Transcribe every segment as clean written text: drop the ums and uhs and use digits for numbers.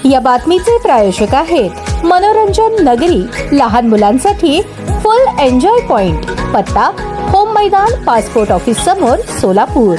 या बातमीचे प्रायोजक आहेत मनोरंजन नगरी, लहान मुलांसाठी फुल एन्जॉय पॉइंट, पत्ता होम मैदान, पासपोर्ट ऑफिस समोर, सोलापूर।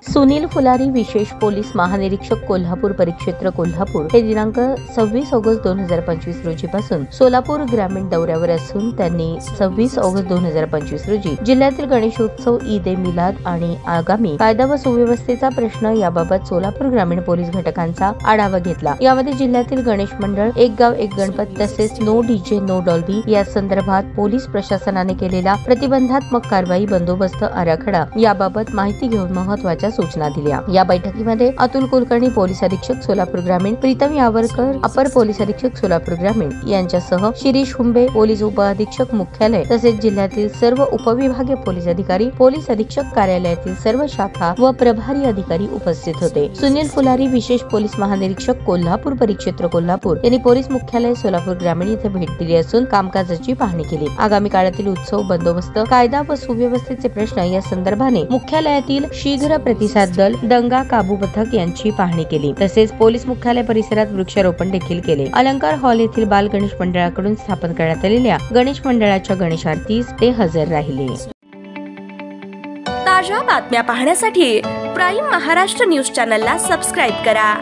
सुनील फुलारी, विशेष पोलीस महानिरीक्षक, कोल्हापूर परिक्षेत्र, कोल्हापूर हे दिनांक 26 ऑगस्ट 2025 रोजीपासून सोलापूर ग्रामीण दौऱ्यावर असून त्यांनी 26 ऑगस्ट 2025 रोजी जिल्ह्यातील गणेशोत्सव, ईद ए मिलाद आणि आगामी कायदा व सुव्यवस्थेचा प्रश्न याबाबत सोलापूर ग्रामीण पोलीस घटकांचा आढावा घेतला। यामध्ये जिल्ह्यातील गणेश मंडळ, एक गाव एक गणपत तसेच नो डीजे नो डॉल्बी या संदर्भात पोलीस प्रशासनाने केलेला प्रतिबंधात्मक कारवाई, बंदोबस्त आराखडा याबाबत माहिती घेऊन महत्त्वाच्या सूचना दिल्या। या बैठकीमध्ये अतुल कुलकर्णी, पोलीस अधीक्षक सोलापूर ग्रामीण, प्रीतम यावरकर, अपर पोलीस अधीक्षक सोलापूर ग्रामीण यांच्यासह शिरीष हुंबे, पोलीस उप अधीक्षक मुख्यालय तसेच जिल्ह्यातील सर्व उपविभागीय पोलीस अधिकारी, पोलीस अधीक्षक कार्यालयातील सर्व शाखा व प्रभारी अधिकारी उपस्थित होते। सुनील फुलारी, विशेष पोलीस महानिरीक्षक, कोल्हापूर परिक्षेत्र, कोल्हापूर यांनी पोलीस मुख्यालय सोलापूर ग्रामीण येथे भेट दिली असून कामकाजाची पाहणी केली। आगामी काळातील उत्सव, बंदोबस्त, कायदा व सुव्यवस्थेचे प्रश्न या संदर्भाने मुख्यालयातील शीघ्र प्रतिसाद दल, दंगा काबू पथक यांची पाहणी केली। तसेच पोलीस मुख्यालय परिसरात वृक्षारोपण देखील केले। अलंकार हॉल येथील बाल गणेश मंडळाकडून स्थापन करण्यात आलेल्या गणेश मंडळाच्या गणेश आरतीस ते हजर राहिले। ताज्या बातम्या पाहण्यासाठी प्राईम महाराष्ट्र न्यूज चॅनलला सबस्क्राईब करा।